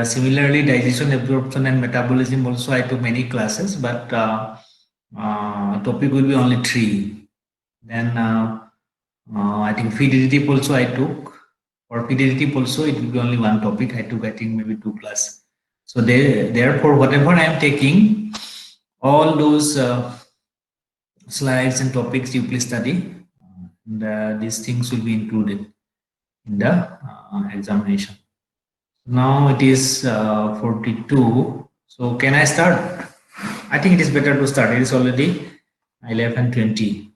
Similarly, digestion, absorption, and metabolism also I took many classes, but topic will be only three. Then I think feed also I took. For feed also it will be only one topic. I took I think maybe two class. So therefore whatever I am taking, all those slides and topics you please study. And these things will be included in the examination. Now it is 42. So can I start? I think it is better to start. It is already 11:20.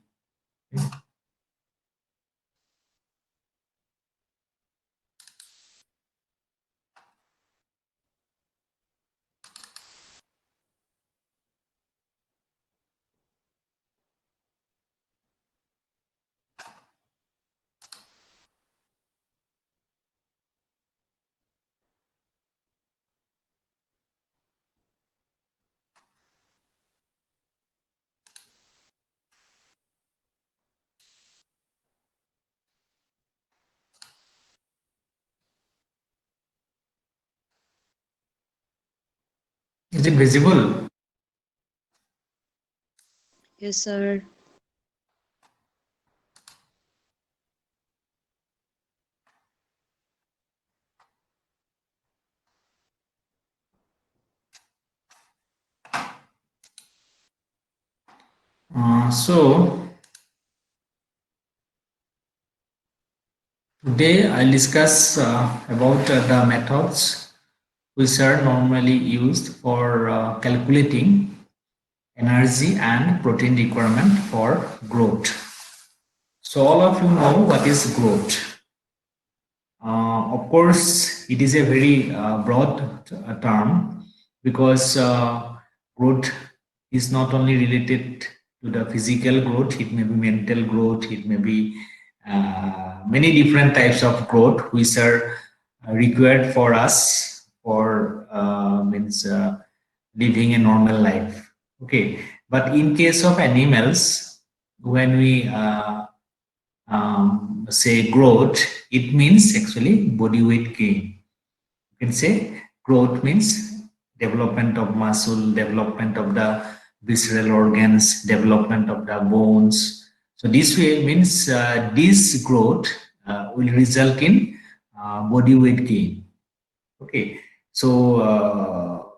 Is it visible? Yes, sir. So today I'll discuss about the methods which are normally used for calculating energy and protein requirement for growth. So all of you know what is growth. Of course, it is a very broad term because growth is not only related to the physical growth, it may be mental growth, it may be many different types of growth which are required for us for means living a normal life. Okay, but in case of animals, when we say growth, it means actually body weight gain. You can say growth means development of muscle, development of the visceral organs, development of the bones. So this way means this growth will result in body weight gain. Okay, so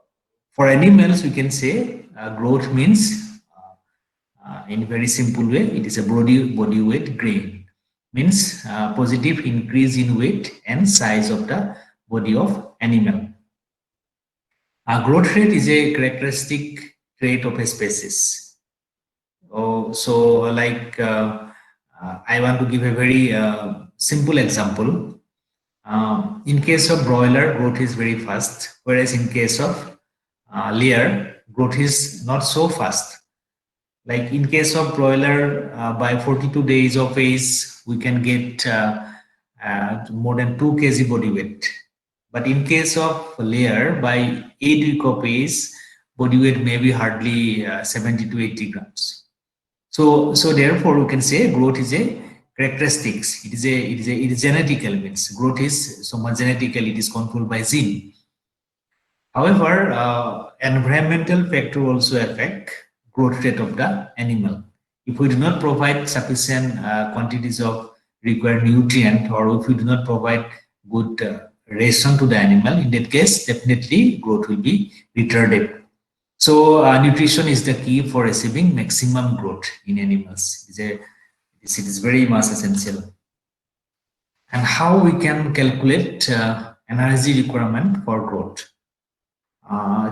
for animals, we can say growth means in very simple way, it is a body weight gain. Means positive increase in weight and size of the body of animal. Growth rate is a characteristic trait of a species. Oh, so like I want to give a very simple example. In case of broiler, growth is very fast, whereas in case of layer, growth is not so fast. Like in case of broiler, by 42 days of age, we can get more than 2 kg body weight. But in case of layer, by 8 week of age, body weight may be hardly 70 to 80 grams. So therefore, we can say growth is a characteristics. It is genetical means growth is so much genetical. It is controlled by gene. However, environmental factor also affect growth rate of the animal. If we do not provide sufficient quantities of required nutrient, or if we do not provide good ration to the animal, in that case, definitely growth will be retarded. So, nutrition is the key for achieving maximum growth in animals. It is very much essential. And how we can calculate energy requirement for growth?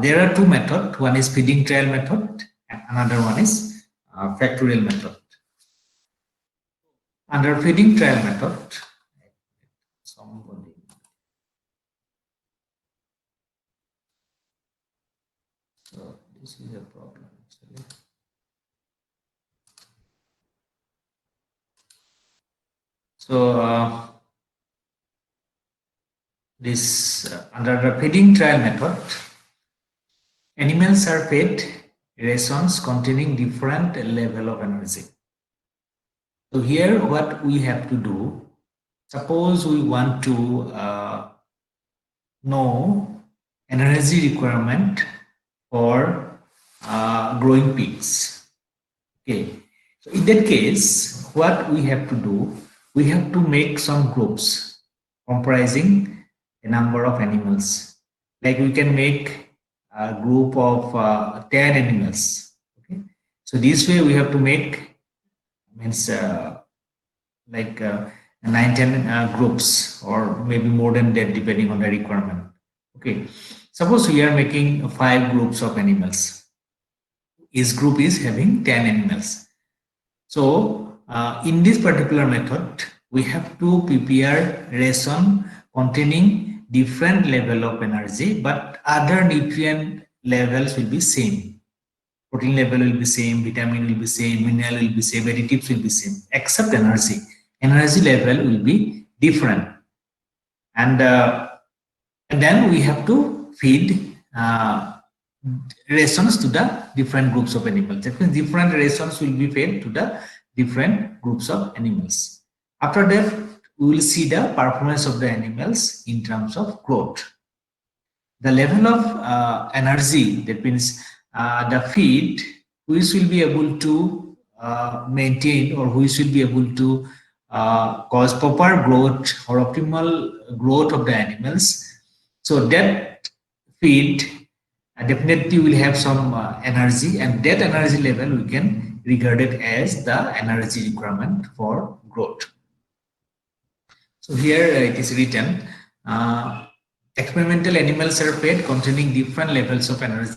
There are two methods. One is feeding trial method, and another one is factorial method. Under feeding trial method, somebody. So this is a problem. Actually. So this under the feeding trial method, animals are fed rations containing different level of energy. So here, what we have to do, suppose we want to know energy requirement for growing pigs. Okay, so in that case, what we have to do, we have to make some groups comprising a number of animals. Like we can make a group of 10 animals. Okay, so this way we have to make means like 9 10 groups or maybe more than that depending on the requirement. Okay, suppose we are making 5 groups of animals. Each group is having 10 animals. So in this particular method, we have to prepare ration containing different level of energy, but other nutrient levels will be same. Protein level will be same, vitamin will be same, mineral will be same, additives will be same, except energy. Energy level will be different, and then we have to feed rations to the different groups of animals. That means different rations will be fed to the different groups of animals. After that, we will see the performance of the animals in terms of growth. The level of energy, that means the feed, which will be able to maintain or which will be able to cause proper growth or optimal growth of the animals. So that feed definitely will have some energy, and that energy level we can regard it as the energy requirement for growth. So here it is written, experimental animals are fed containing different levels of energy.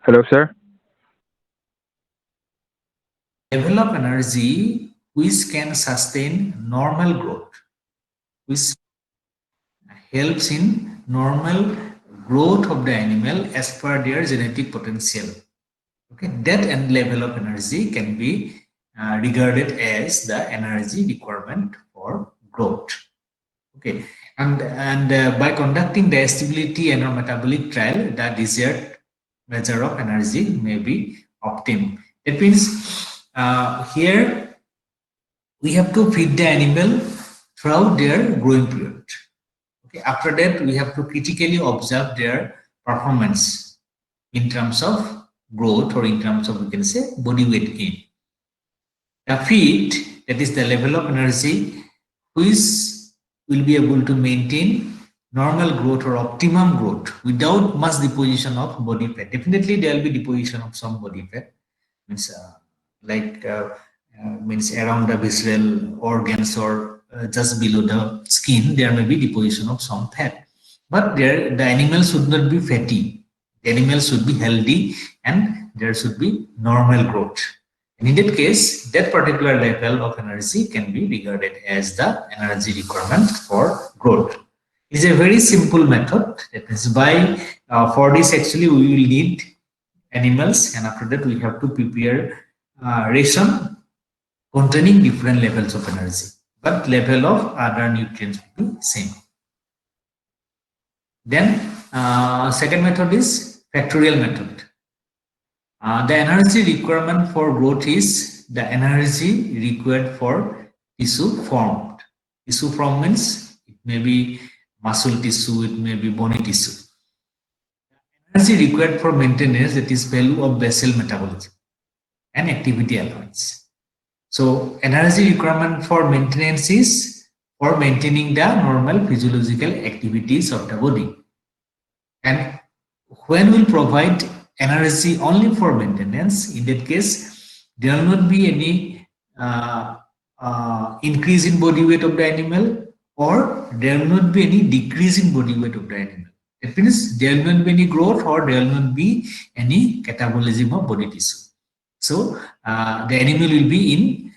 Hello, sir. Level of energy which can sustain normal growth, which helps in normal growth of the animal as per their genetic potential. Okay, that and level of energy can be regarded as the energy requirement for growth. Okay, and by conducting the stability and or metabolic trial, the desired measure of energy may be obtained. That means here we have to feed the animal throughout their growing period. Okay, after that we have to critically observe their performance in terms of growth or in terms of, we can say, body weight gain. The feed, that is the level of energy which will be able to maintain normal growth or optimum growth without much deposition of body fat. Definitely there will be deposition of some body fat, means like means around the visceral organs or just below the skin there may be deposition of some fat, but there the animal should not be fatty. The animal should be healthy and there should be normal growth. And in that case, that particular level of energy can be regarded as the energy requirement for growth. It is a very simple method. That is by for this actually we will need animals, and after that we have to prepare ration containing different levels of energy, but level of other nutrients will be same. Then second method is factorial method. The energy requirement for growth is the energy required for tissue formed. Tissue form means it may be muscle tissue, it may be bony tissue. Energy required for maintenance, that is value of basal metabolism and activity allowance. So energy requirement for maintenance is for maintaining the normal physiological activities of the body. And when we'll provide energy only for maintenance, in that case, there will not be any increase in body weight of the animal, or there will not be any decrease in body weight of the animal. That means there will not be any growth or there will not be any catabolism of body tissue. So the animal will be in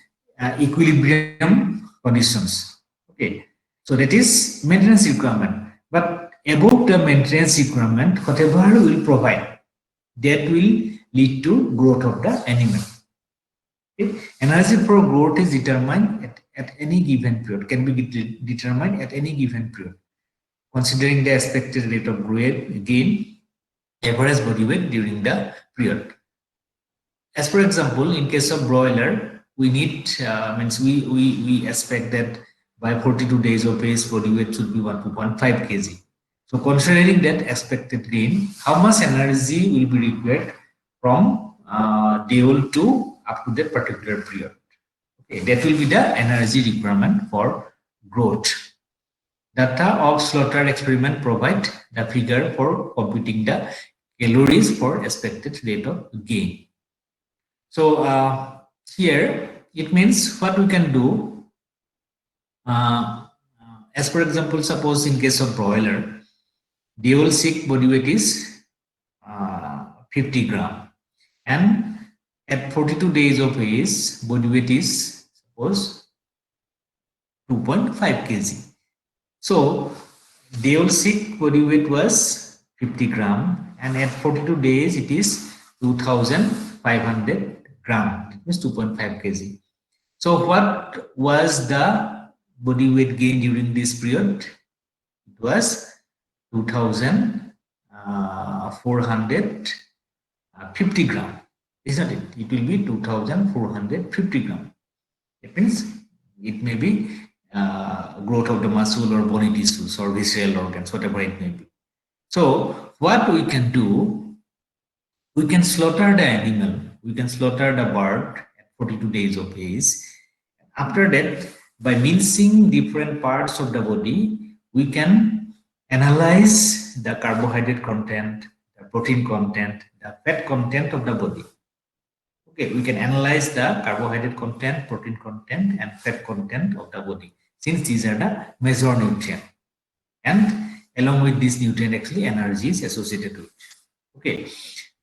equilibrium conditions. Okay, so that is maintenance requirement. But above the maintenance requirement, whatever will provide, that will lead to growth of the animal. Okay? Energy for growth is determined at any given period, can be determined at any given period, considering the expected rate of growth, gain, average body weight during the period. As for example, in case of broiler, we need means we expect that by 42 days of age, body weight should be 1.5 kg. So considering that expected gain, how much energy will be required from day old to up to that particular period? Okay, that will be the energy requirement for growth. Data of slaughter experiment provide the figure for computing the calories for expected rate of gain. So here it means what we can do. As for example, suppose in case of broiler, the whole sick body weight is 50 gram, and at 42 days of age, body weight is suppose 2.5 kg. So the whole sick body weight was 50 gram, and at 42 days it is 2,500 gram. It means 2.5 kg. So what was the body weight gain during this period? It was 2,450 gram, isn't it? It will be 2,450 gram. It means it may be growth of the muscle or bony tissues or visceral organs, whatever it may be. So what we can do, we can slaughter the animal, we can slaughter the bird at 42 days of age. After that, by mincing different parts of the body, we can analyze the carbohydrate content, the protein content, the fat content of the body. Okay, we can analyze the carbohydrate content, protein content, and fat content of the body, since these are the major nutrient. And along with this nutrient, actually energy is associated with. Okay,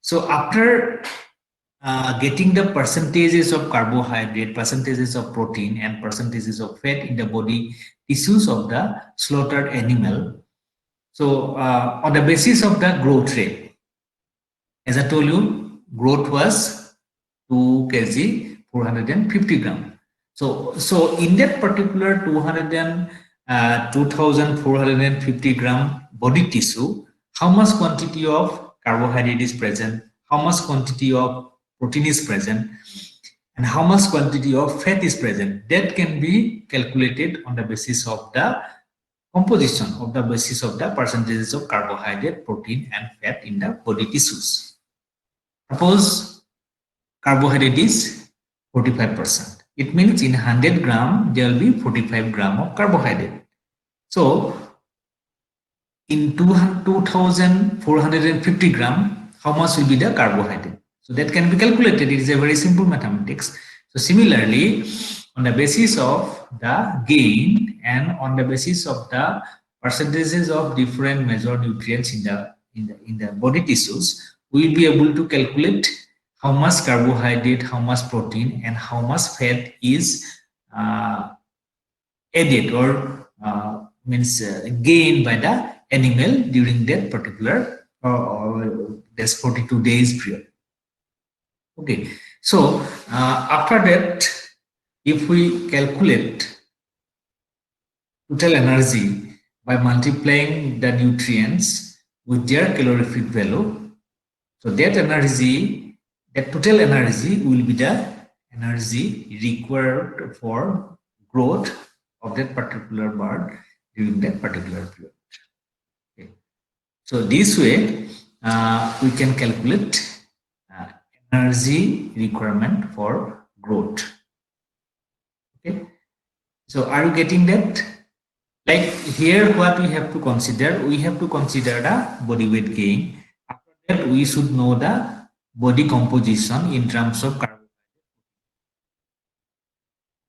so after getting the percentages of carbohydrate, percentages of protein, and percentages of fat in the body tissues of the slaughtered animal. So on the basis of the growth rate, as I told you, growth was 2 kg 450 gram. So in that particular 2,450 gram body tissue, how much quantity of carbohydrate is present, how much quantity of protein is present, and how much quantity of fat is present, that can be calculated on the basis of the composition, of the basis of the percentages of carbohydrate, protein, and fat in the body tissues. Suppose carbohydrate is 45%. It means in 100 gram, there will be 45 gram of carbohydrate. So in 2,450 gram, how much will be the carbohydrate? So that can be calculated. It is a very simple mathematics. So similarly, on the basis of the gain and on the basis of the percentages of different major nutrients in the body tissues, we will be able to calculate how much carbohydrate, how much protein, and how much fat is added or gained by the animal during that particular this 42 days period. Okay, so after that, if we calculate total energy by multiplying the nutrients with their calorific value, so that energy, that total energy will be the energy required for growth of that particular bird during that particular period. Okay. So this way we can calculate energy requirement for growth. Okay. So are you getting that? Like here, what we have to consider? We have to consider the body weight gain. After that, we should know the body composition in terms of carbohydrate.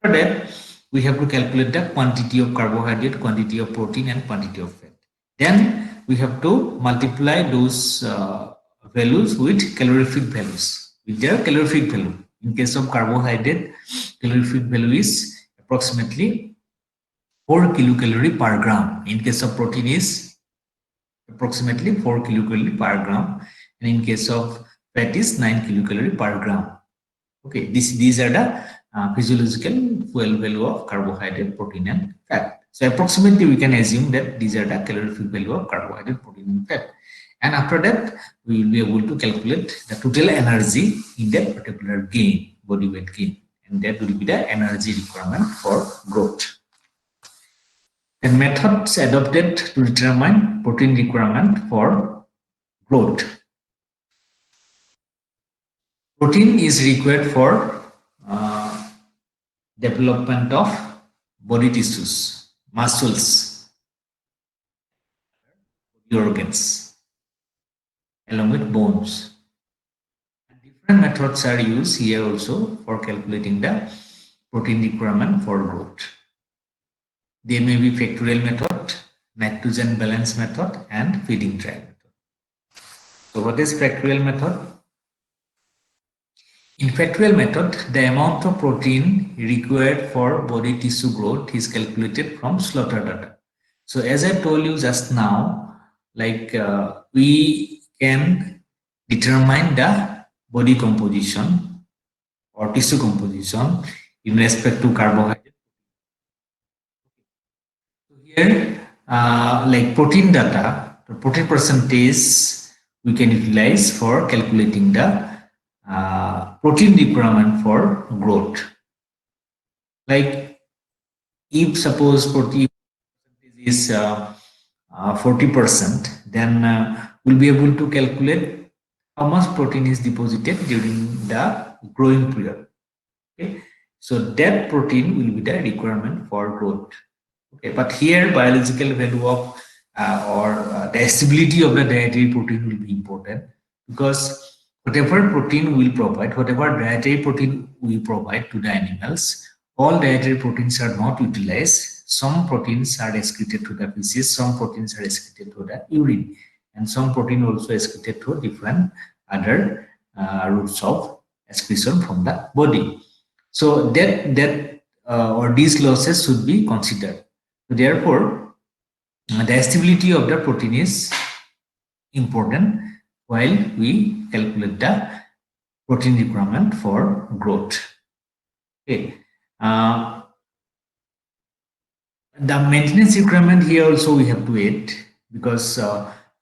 After that, we have to calculate the quantity of carbohydrate, quantity of protein, and quantity of fat. Then we have to multiply those values with calorific values, with their calorific value. In case of carbohydrate, calorific value is approximately 4 kilocalorie per gram. In case of protein is approximately 4 kilocalorie per gram, and in case of fat is 9 kilocalorie per gram. Okay, these are the physiological fuel value of carbohydrate, protein, and fat. So approximately we can assume that these are the calorific value of carbohydrate, protein, and fat. And after that, we will be able to calculate the total energy in that particular gain, body weight gain, and that will be the energy requirement for growth. And methods adopted to determine protein requirement for growth. Protein is required for development of body tissues, muscles, organs, along with bones. And different methods are used here also for calculating the protein requirement for growth. They may be factorial method, nitrogen balance method, and feeding trial method. So what is factorial method? In factorial method, the amount of protein required for body tissue growth is calculated from slaughter data. So as I told you just now, like we can determine the body composition or tissue composition in respect to carbohydrate. So here, like protein data, the protein percentage we can utilize for calculating the protein requirement for growth. Like if suppose protein is 40%, then we'll be able to calculate how much protein is deposited during the growing period. Okay, so that protein will be the requirement for growth. Okay, but here biological value of the stability of the dietary protein will be important, because whatever protein we provide, whatever dietary protein we provide to the animals, all dietary proteins are not utilized. Some proteins are excreted to the feces, some proteins are excreted to the urine, and some protein also excreted to different other routes of excretion from the body. So that or these losses should be considered. So therefore, the stability of the protein is important while we calculate the protein requirement for growth. Okay. The maintenance requirement here also we have to add, because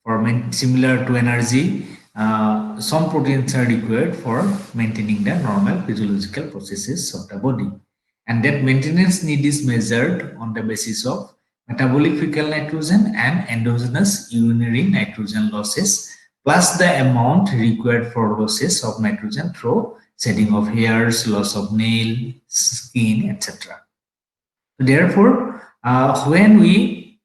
for similar to energy, some proteins are required for maintaining the normal physiological processes of the body, and that maintenance need is measured on the basis of metabolic fecal nitrogen and endogenous urinary nitrogen losses, plus the amount required for losses of nitrogen through shedding of hairs, loss of nail, skin, etc. Therefore, uh, when we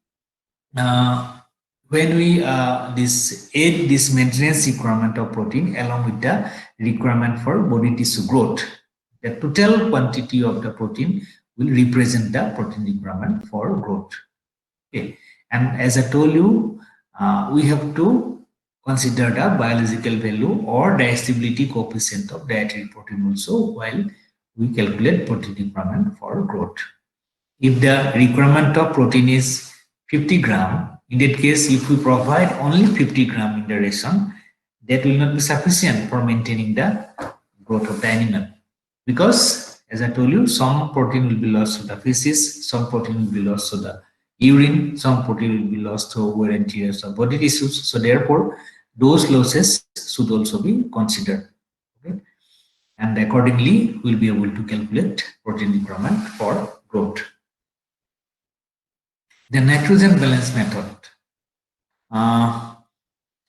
this add this maintenance requirement of protein along with the requirement for body tissue growth, the total quantity of the protein will represent the protein requirement for growth. Okay, and as I told you, we have to consider the biological value or digestibility coefficient of dietary protein also while we calculate protein requirement for growth. If the requirement of protein is 50 gram, in that case, if we provide only 50 gram in the ration, that will not be sufficient for maintaining the growth of the animal. Because, as I told you, some protein will be lost to the feces, some protein will be lost to the urine, some protein will be lost to wear and tear of body tissues. So, therefore, those losses should also be considered. Okay? And accordingly, we'll be able to calculate protein requirement for growth. The nitrogen balance method.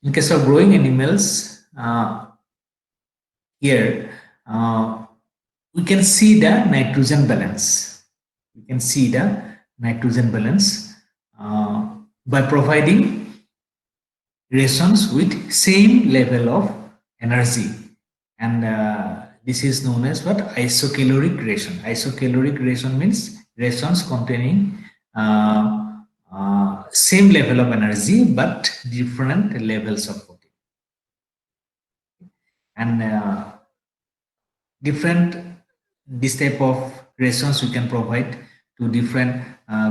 In case of growing animals, here we can see the nitrogen balance. We can see the nitrogen balance by providing rations with same level of energy, and this is known as what? Isocaloric ration. Isocaloric ration means rations containing same level of energy but different levels of protein, and different this type of rations we can provide to different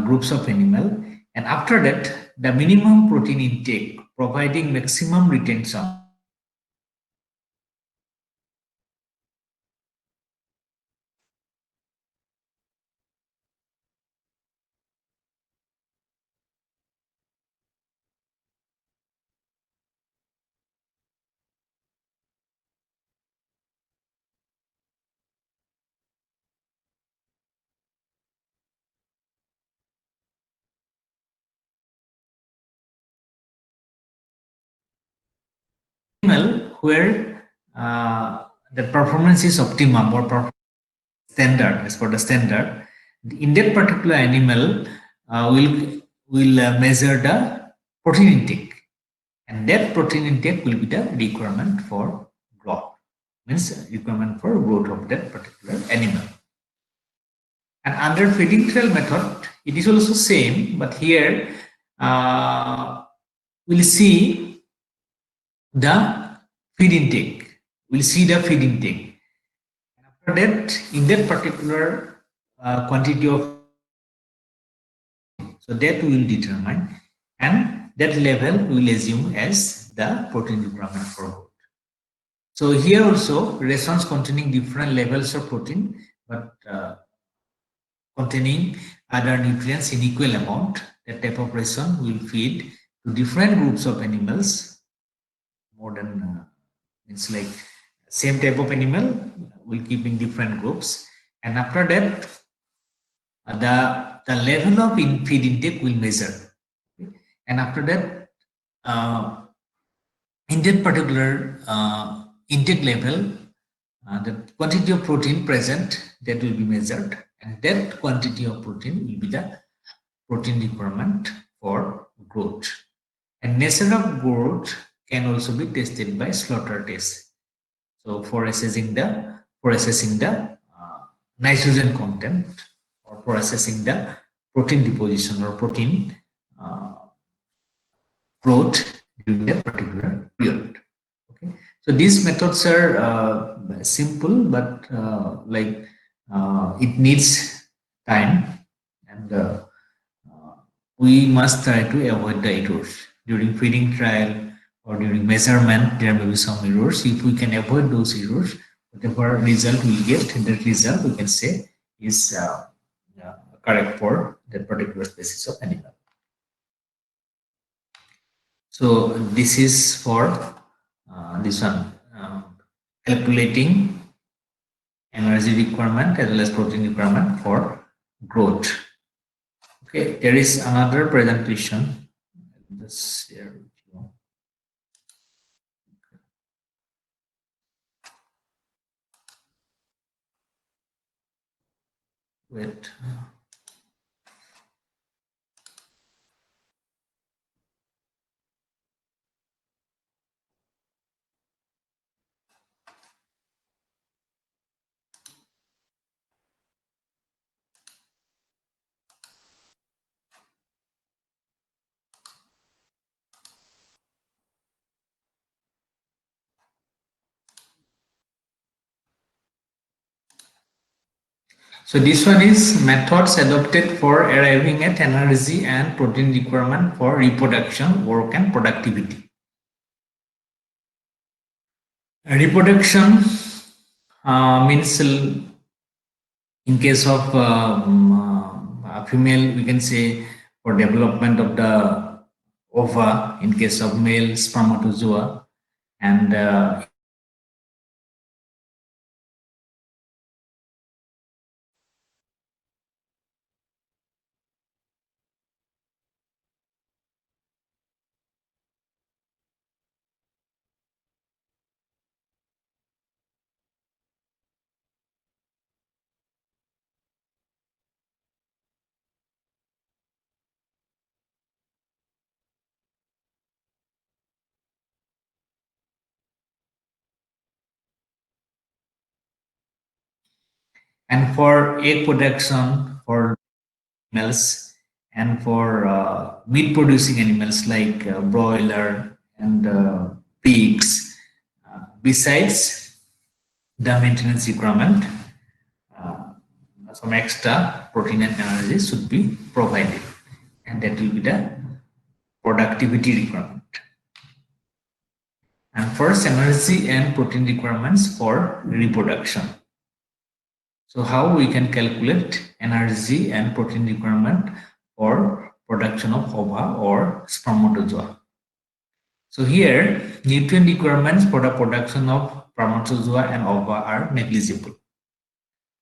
groups of animal, and after that the minimum protein intake providing maximum retention. Animal where the performance is optimum or standard as per the standard, in that particular animal will measure the protein intake, and that protein intake will be the requirement for growth, means requirement for growth of that particular animal. And under feeding trail method, it is also same, but here we'll see the feed intake. We'll see the feed intake. After that, in that particular quantity of, so that we will determine, and that level we will assume as the protein requirement for growth. So here also rations containing different levels of protein, but containing other nutrients in equal amount. That type of ration will feed to different groups of animals. More than it's like same type of animal will keep in different groups, and after that the level of feed intake will measure. Okay? And after that, in that particular intake level, the quantity of protein present that will be measured, and that quantity of protein will be the protein requirement for growth. And nature of growth can also be tested by slaughter test. So for assessing the nitrogen content, or for assessing the protein deposition or protein uh, growth during that particular period. Okay, so these methods are simple, but it needs time, and we must try to avoid the errors during feeding trial or during measurement. There may be some errors. If we can avoid those errors, whatever result we get, that result we can say is correct for that particular species of animal. So this is for this one, calculating energy requirement as well as protein requirement for growth. Okay, there is another presentation. This here. Wait. So this one is methods adopted for arriving at energy and protein requirement for reproduction, work, and productivity. Reproduction means in case of female, we can say for development of the ova, in case of male spermatozoa, and for egg production for males, and for meat producing animals like broiler and pigs. Besides the maintenance requirement, uh, some extra protein and energy should be provided, and that will be the productivity requirement. And first, energy and protein requirements for reproduction. So how we can calculate energy and protein requirement for production of ova or spermatozoa. So here, nutrient requirements for the production of spermatozoa and ova are negligible.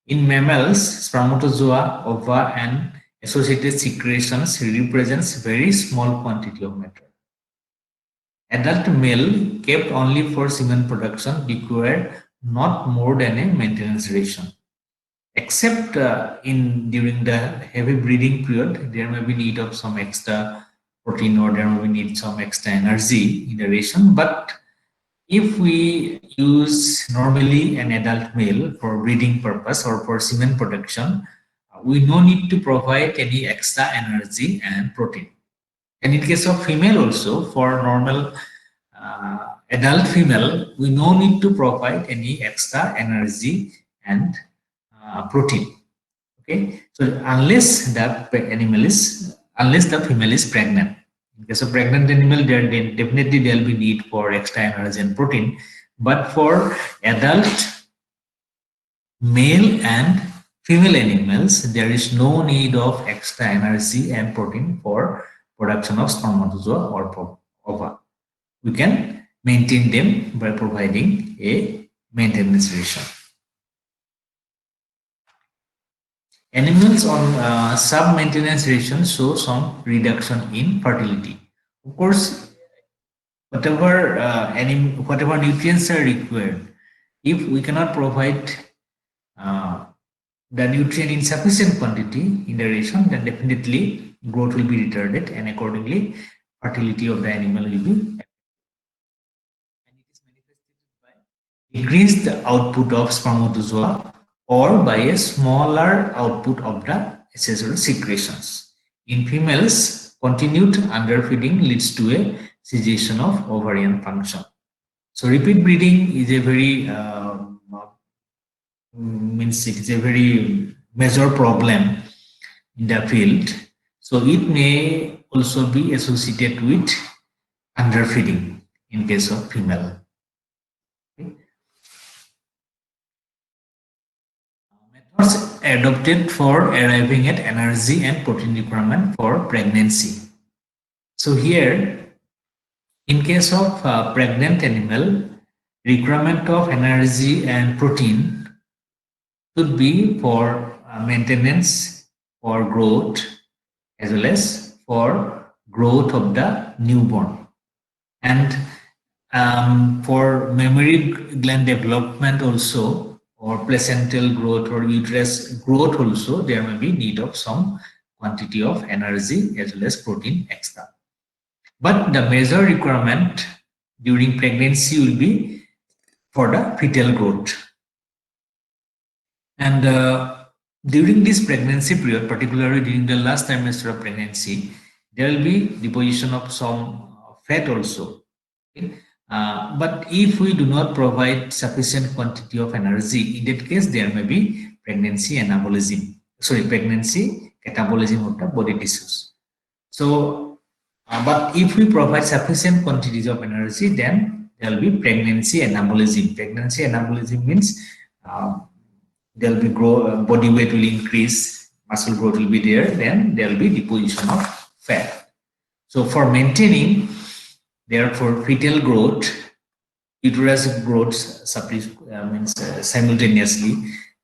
In mammals, spermatozoa, ova, and associated secretions represents very small quantity of matter. Adult male kept only for semen production required not more than a maintenance ration. Except in during the heavy breeding period, there may be need of some extra protein or there may be need some extra energy in the ration. But if we use normally an adult male for breeding purpose or for semen production, we no need to provide any extra energy and protein. And in case of female also, for normal adult female, we no need to provide any extra energy and protein. Okay, so unless the female is pregnant. In case of pregnant animal, definitely there will be need for extra energy and protein. But for adult male and female animals, there is no need of extra energy and protein for production of spermatozoa or ova. We can maintain them by providing a maintenance ration. Animals on sub-maintenance ration show some reduction in fertility. Of course, whatever nutrients are required, if we cannot provide uh, the nutrient in sufficient quantity in the ration, then definitely growth will be retarded, and accordingly, fertility of the animal will be. And it is manifested by decreased output of spermatozoa or by a smaller output of the accessory secretions. In females, continued underfeeding leads to a cessation of ovarian function. So repeat breeding is a very means it is a very major problem in the field. So it may also be associated with underfeeding in case of female. Okay. Methods adopted for arriving at energy and protein requirement for pregnancy. So here, in case of pregnant animal, requirement of energy and protein should be for maintenance, for growth, as well as for growth of the newborn. And for mammary gland development also, or placental growth or uterus growth also, there may be need of some quantity of energy as well as protein extra. But the major requirement during pregnancy will be for the fetal growth. And during this pregnancy period, particularly during the last trimester of pregnancy, there will be deposition of some fat also. Okay? But if we do not provide sufficient quantity of energy, in that case, there may be pregnancy catabolism of the body tissues. So, but if we provide sufficient quantities of energy, then there will be pregnancy anabolism. Pregnancy anabolism means there will be body weight will increase, muscle growth will be there, then there will be deposition of fat. So for maintaining, therefore, fetal growth, uterus growth simultaneously,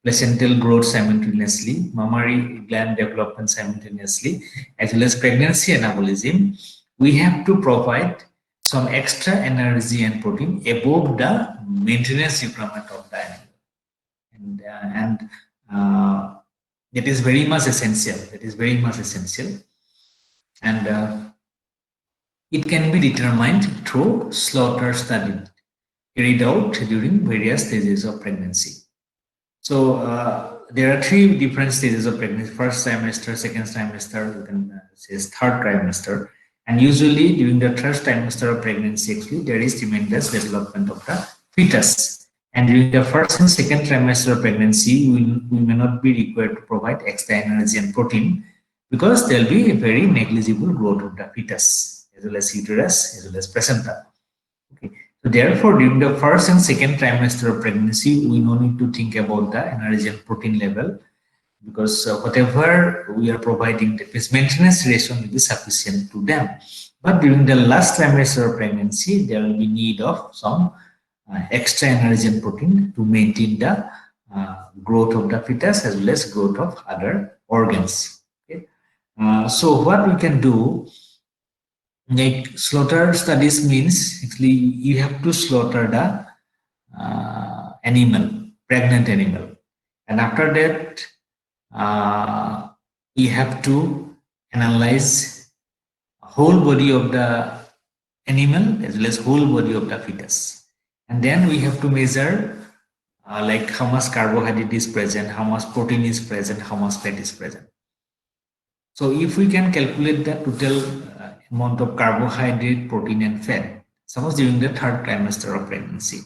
placental growth simultaneously, mammary gland development simultaneously, as well as pregnancy anabolism, we have to provide some extra energy and protein above the maintenance requirement of the animal. And that is very much essential. That is very much essential. And it can be determined through slaughter study carried out during various stages of pregnancy. So there are three different stages of pregnancy: first trimester, second trimester, you can say third trimester. And usually during the third trimester of pregnancy, actually there is tremendous development of the fetus. And during the first and second trimester of pregnancy, we may not be required to provide extra energy and protein because there will be a very negligible growth of the fetus, as well as uterus, as well as placenta. Okay. So therefore, during the first and second trimester of pregnancy, we no need to think about the energy and protein level, because whatever we are providing, that means maintenance ration will be sufficient to them. But during the last trimester of pregnancy, there will be need of some extra energy and protein to maintain the growth of the fetus as well as growth of other organs. Okay? So what we can do, like slaughter studies means actually you have to slaughter the animal, pregnant animal, and after that we have to analyze whole body of the animal as well as whole body of the fetus, and then we have to measure like how much carbohydrate is present, how much protein is present, how much fat is present. So if we can calculate the total amount of carbohydrate, protein and fat, suppose during the third trimester of pregnancy.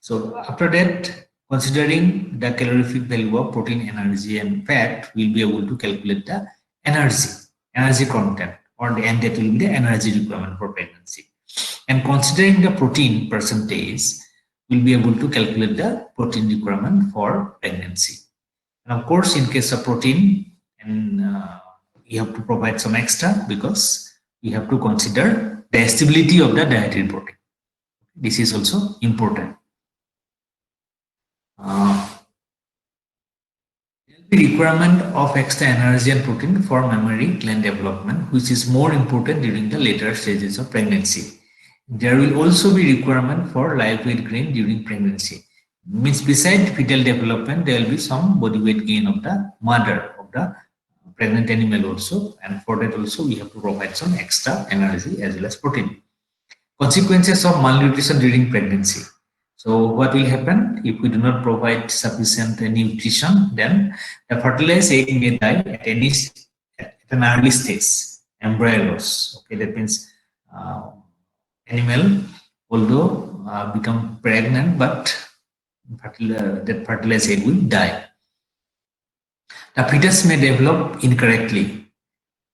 So after that, considering the calorific value of protein, energy and fat, we'll be able to calculate the energy content, and that will be the energy requirement for pregnancy. And considering the protein percentage, we'll be able to calculate the protein requirement for pregnancy. And of course, in case of protein, and you have to provide some extra because we have to consider the stability of the dietary protein. This is also important. The requirement of extra energy and protein for mammary gland development, which is more important during the later stages of pregnancy. There will also be requirement for live weight gain during pregnancy. Means beside fetal development, there will be some body weight gain of the mother of the pregnant animal also, and for that also we have to provide some extra energy as well as protein. Consequences of malnutrition during pregnancy. So what will happen if we do not provide sufficient nutrition? Then the fertilized egg may die at an early stage, embryo loss. Okay, that means animal although become pregnant, but that fertilized egg will die. The fetus may develop incorrectly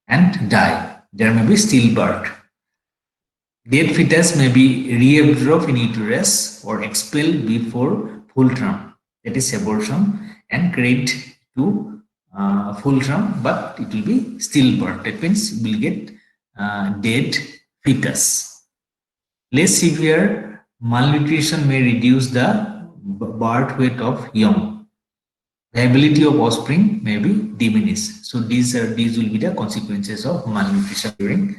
and die. There may be stillbirth. Dead fetus may be reabsorbed in uterus or expelled before full term, that is abortion, and carried to full term, but it will be stillbirth. That means we will get dead fetus. Less severe malnutrition may reduce the birth weight of young. The ability of offspring may be diminished. So these will be the consequences of malnutrition during.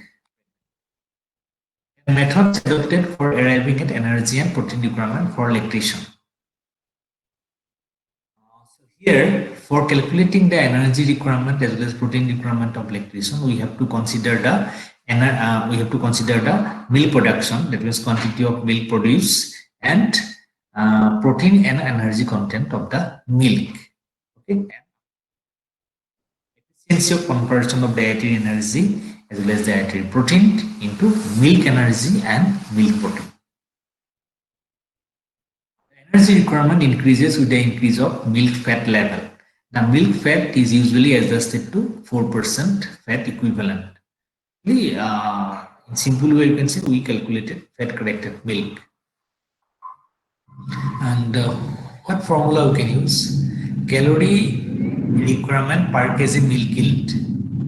Methods adopted for arriving at energy and protein requirement for lactation. So here, for calculating the energy requirement as well as protein requirement of lactation, we have to consider the milk production, that means quantity of milk produced, and protein and energy content of the milk. Okay. Efficiency of conversion of dietary energy as well as dietary protein into milk energy and milk protein. The energy requirement increases with the increase of milk fat level. The milk fat is usually adjusted to 4% fat equivalent. In simple way, you can say we calculated fat corrected milk. And what formula we can use? Calorie requirement per kg milk yield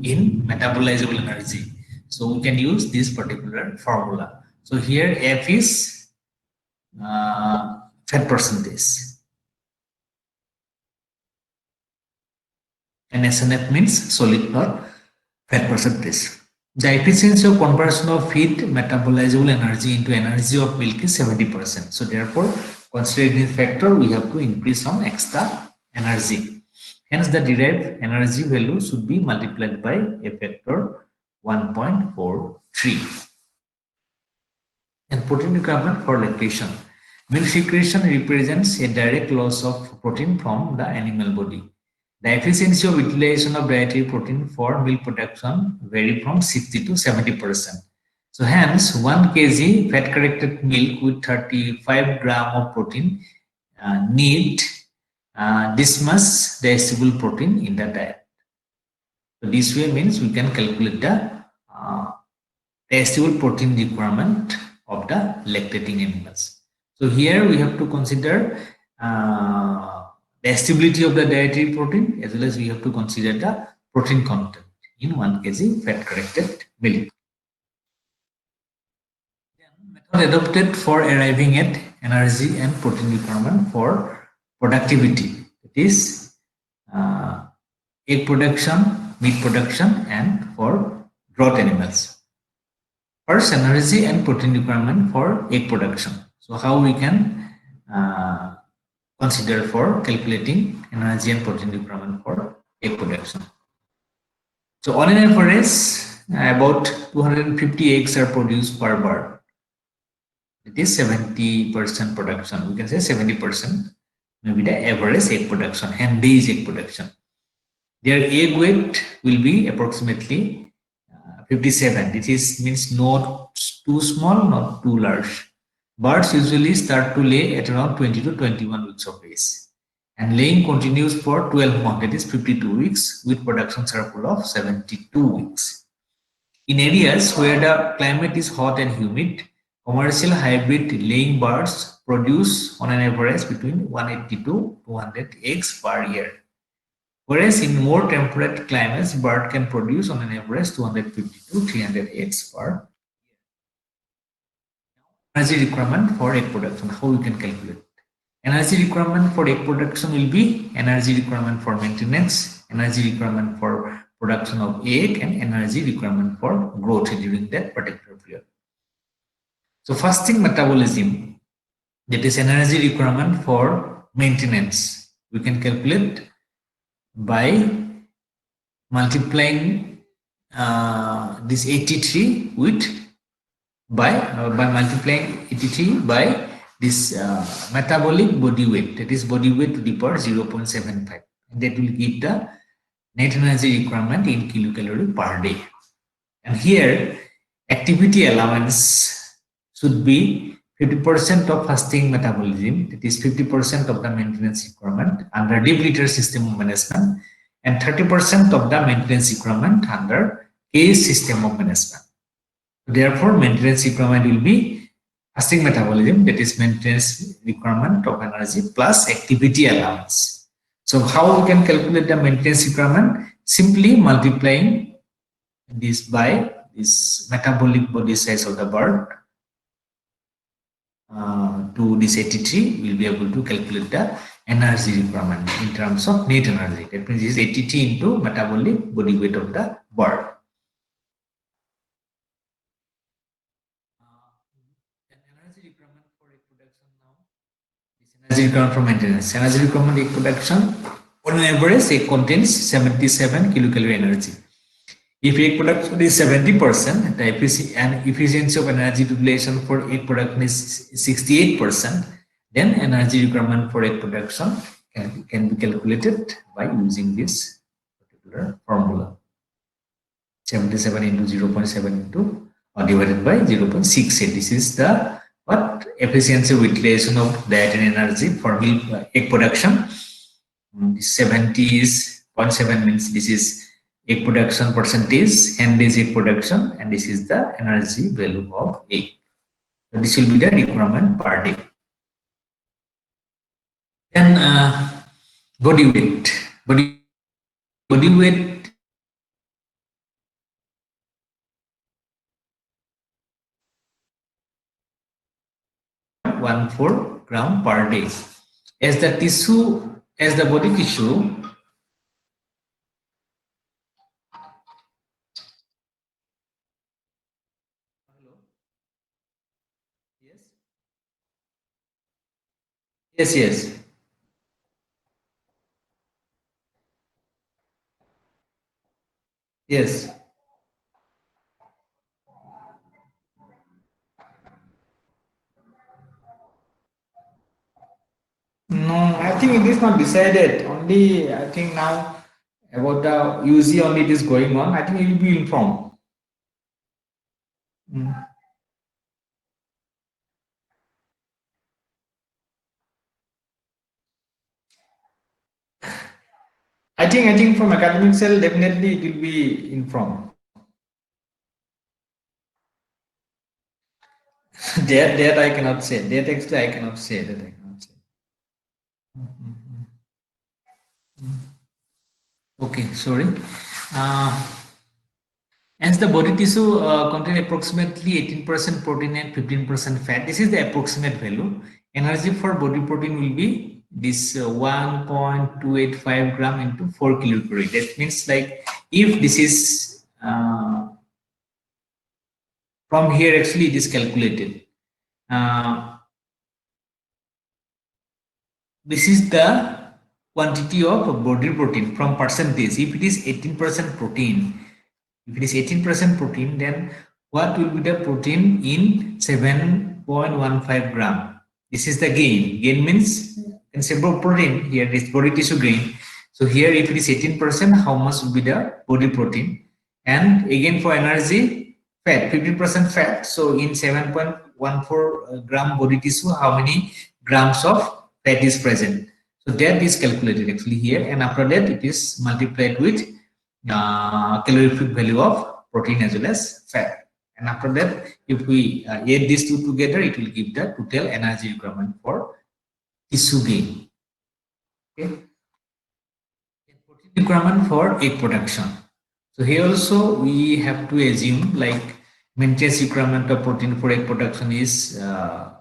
in metabolizable energy. So we can use this particular formula. So here F is fat percentage, and SNF means solid or fat percentage. The efficiency of conversion of feed metabolizable energy into energy of milk is 70%. So therefore, considering this factor, we have to increase some extra energy. Hence, the derived energy value should be multiplied by a factor 1.43. And protein requirement for lactation. Milk secretion represents a direct loss of protein from the animal body. The efficiency of utilization of dietary protein for milk production vary from 60 to 70%. So hence 1 kg fat corrected milk with 35 gram of protein need this much digestible protein in the diet. So this way means we can calculate the digestible protein requirement of the lactating animals. So here we have to consider uh, the stability of the dietary protein, as well as we have to consider the protein content in 1 kg fat corrected milk. Method adopted for arriving at energy and protein requirement for productivity. It is uh, egg production, meat production, and for growth animals. First, energy and protein requirement for egg production. So, how we can uh, consider for calculating energy and protein requirement for egg production. So, on an average, about 250 eggs are produced per bird. It is 70% production. We can say 70% maybe the average egg production, hen days egg production. Their egg weight will be approximately 57. This is means not too small, not too large. Birds usually start to lay at around 20 to 21 weeks of age. And laying continues for 12 months, that is 52 weeks, with production cycle of 72 weeks. In areas where the climate is hot and humid, commercial hybrid laying birds produce on an average between 180 to 200 eggs per year. Whereas in more temperate climates, bird can produce on an average 250 to 300 eggs per energy requirement for egg production. How we can calculate? Energy requirement for egg production will be energy requirement for maintenance, energy requirement for production of egg, and energy requirement for growth during that particular period. So fasting metabolism, that is energy requirement for maintenance, we can calculate by multiplying this 83 with by multiplying 83 by this metabolic body weight, that is body weight to the power 0.75, and that will give the net energy requirement in kilocalorie per day. And here activity allowance should be 50% of fasting metabolism, that is 50% of the maintenance requirement under deep system of management, and 30% of the maintenance requirement under cage system of management. Therefore, maintenance requirement will be fasting metabolism, that is maintenance requirement of energy plus activity allowance. So, how we can calculate the maintenance requirement? Simply multiplying this by this metabolic body size of the bird to this 83, we'll be able to calculate the energy requirement in terms of net energy. That means this 83 into metabolic body weight of the bird. Energy requirement for egg production now. This energy requirement for maintenance. Energy requirement egg production. On an average, egg contains 77 kilocalorie energy. If egg production is 70%, the efficiency of energy utilization for egg production is 68%, then energy requirement for egg production can be calculated by using this particular formula. 77 into 0.7 into divided by 0.68. This is the what efficiency utilization of dietary energy for milk egg production. 70 is 0.7 means this is egg production percentage, and this egg production, and this is the energy value of egg. So this will be the requirement per day. Then body weight. Body weight 14 gram per day. As the tissue, as the body tissue, yes, yes, yes, yes. No, I think it is not decided. Only I think now about the UZ only it is going on. I think it will be informed. Mm. I think from academic cell definitely it will be informed. That I cannot say. That actually I cannot say. That I cannot say. Okay, sorry. Uh, as the body tissue contain approximately 18% protein and 15% fat, this is the approximate value. Energy for body protein will be this 1.285 gram into 4 kilocalorie. That means like if this is from here actually it is calculated. Uh, this is the quantity of body protein from percentage. If it is 18% protein, if it is 18% protein, then what will be the protein in 7.15 gram? This is the gain. Gain means in several protein, here is body tissue gain. So here if it is 18%, how much will be the body protein? And again for energy, fat, 50% fat. So in 7.14 gram body tissue, how many grams of fat is present? So that is calculated actually here, and after that it is multiplied with calorific value of protein as well as fat. And after that, if we add these two together, it will give the total energy requirement for tissue gain. Okay. Protein requirement for egg production. So here also we have to assume like maintenance requirement of protein for egg production is for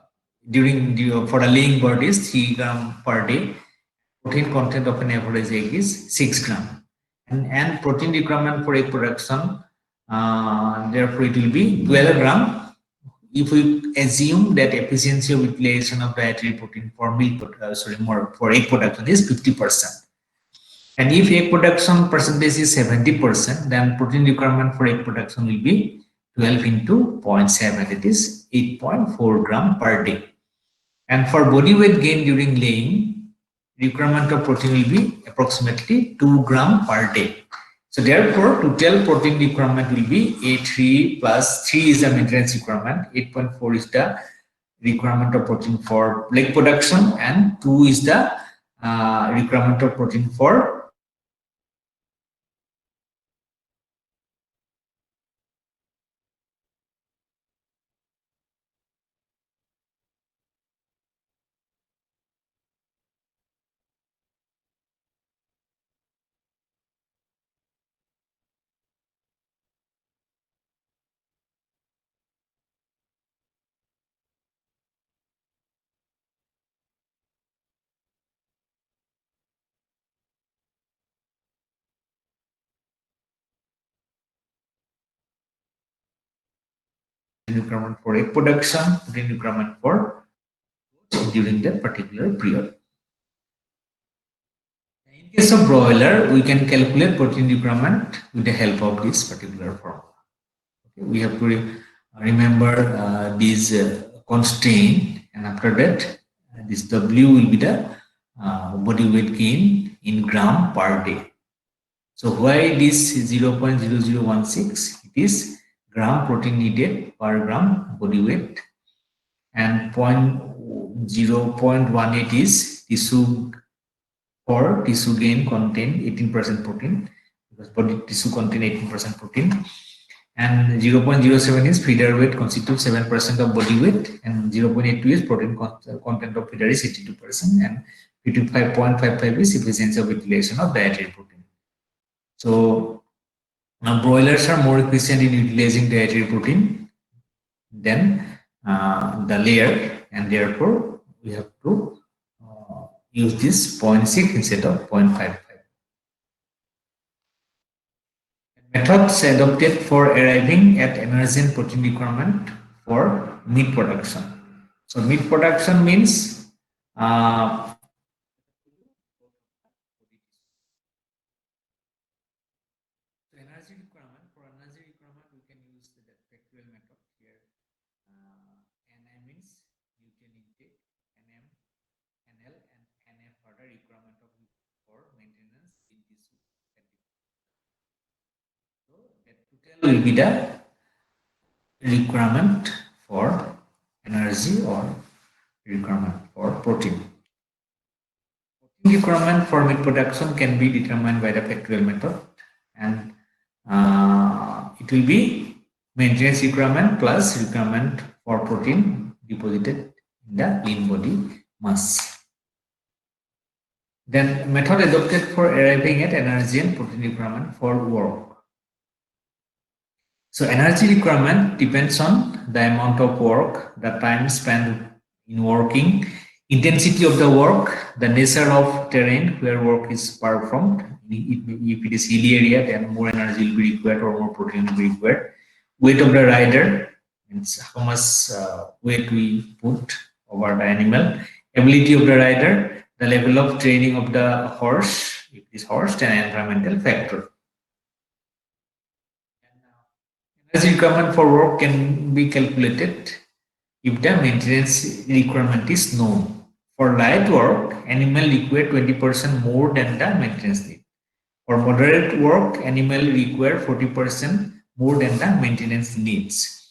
the laying bird is 3 gram per day. Protein content of an average egg is 6 gram. And protein requirement for egg production, therefore it will be 12 gram if we assume that efficiency of utilization of dietary protein for for egg production is 50%. And if egg production percentage is 70%, then protein requirement for egg production will be 12 into 0.7, it is 8.4 gram per day. And for body weight gain during laying, requirement of protein will be approximately 2 gram per day. So therefore, total protein requirement will be A3 plus 3 is the maintenance requirement, 8.4 is the requirement of protein for leg production, and 2 is the requirement of protein for requirement for egg production, protein requirement for during that particular period. In case of broiler, we can calculate protein requirement with the help of this particular formula. Okay, we have to remember these constraint, and after that, this W will be the body weight gain in gram per day. So why this 0.0016? It is gram protein needed per gram body weight, and 0.18 is tissue for tissue gain contain 18% protein, because body tissue contain 18% protein, and 0.07 is feeder weight constitutes 7% of body weight, and 0.82 is protein content of feeder is 82%, and 55.55 is efficiency of utilization of dietary protein. So now broilers are more efficient in utilizing dietary protein than the layer, and therefore we have to use this 0.6 instead of 0.55. Methods adopted for arriving at emergent protein requirement for meat production. So meat production means energy requirement we can use the factorial method here. Ni means nutrient intake, Nm, Nl, and Nf are the requirement of for maintenance in tissue. So that total will be the requirement for energy or requirement for protein. Protein requirement for meat production can be determined by the factorial method, and it will be maintenance requirement plus requirement for protein deposited in the lean body mass. Then method adopted for arriving at energy and protein requirement for work. So energy requirement depends on the amount of work, the time spent in working, intensity of the work, the nature of terrain where work is performed. If it is hilly area, then more energy will be required or more protein will be required. Weight of the rider, means how much weight we put over the animal. Ability of the rider, the level of training of the horse, if it is horse, then environmental factor. Energy requirement for work can be calculated if the maintenance requirement is known. For light work, animal require 20% more than the maintenance need. For moderate work, animal require 40% more than the maintenance needs.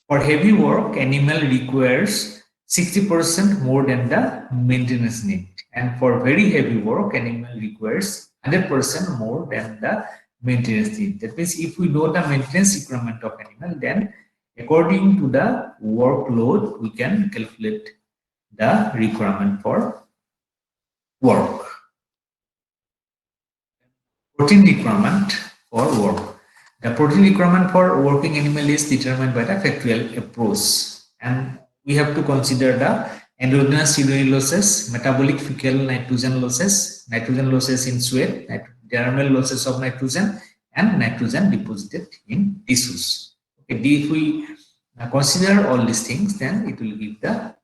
For heavy work, animal requires 60% more than the maintenance need. And for very heavy work, animal requires 100% more than the maintenance need. That means if we know the maintenance requirement of animal, then according to the workload, we can calculate the requirement for work. Protein requirement for work. The protein requirement for working animal is determined by the factorial approach, and we have to consider the endogenous urinary losses, metabolic fecal nitrogen losses in sweat, diurnal losses of nitrogen, and nitrogen deposited in tissues. Okay, if we consider all these things, then it will give the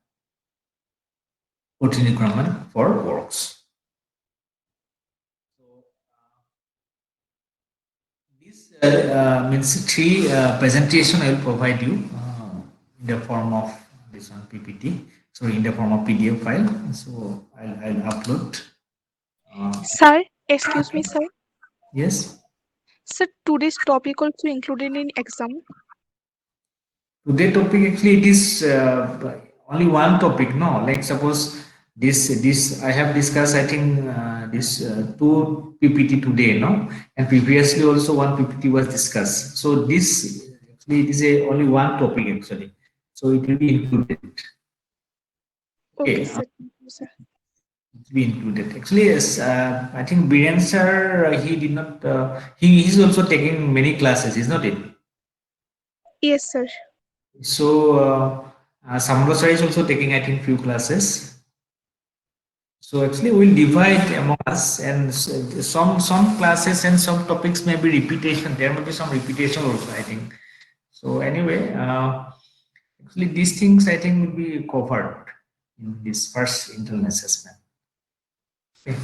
protein requirement for works. This means three presentation I will provide you in the form of this one PPT. Sorry, in the form of PDF file. So I'll upload. Sir, excuse me, sir. Yes. Sir, today's topic also included in exam. Today topic actually it is only one topic. No, like suppose this I have discussed. I think this two PPT today. No, and previously also one PPT was discussed. So this actually it is a only one topic actually. So it will be included. Okay, Okay, sir. Thank you, sir. be included. Actually, yes, I think Biren sir, he did not, he is also taking many classes, is not it? Yes, sir. So, Samro sir is also taking, I think, few classes. So actually, we'll divide among us, and some classes and some topics may be repetition. There may be some repetition also, I think. So anyway, actually, these things I think will be covered in this first internal assessment. Okay.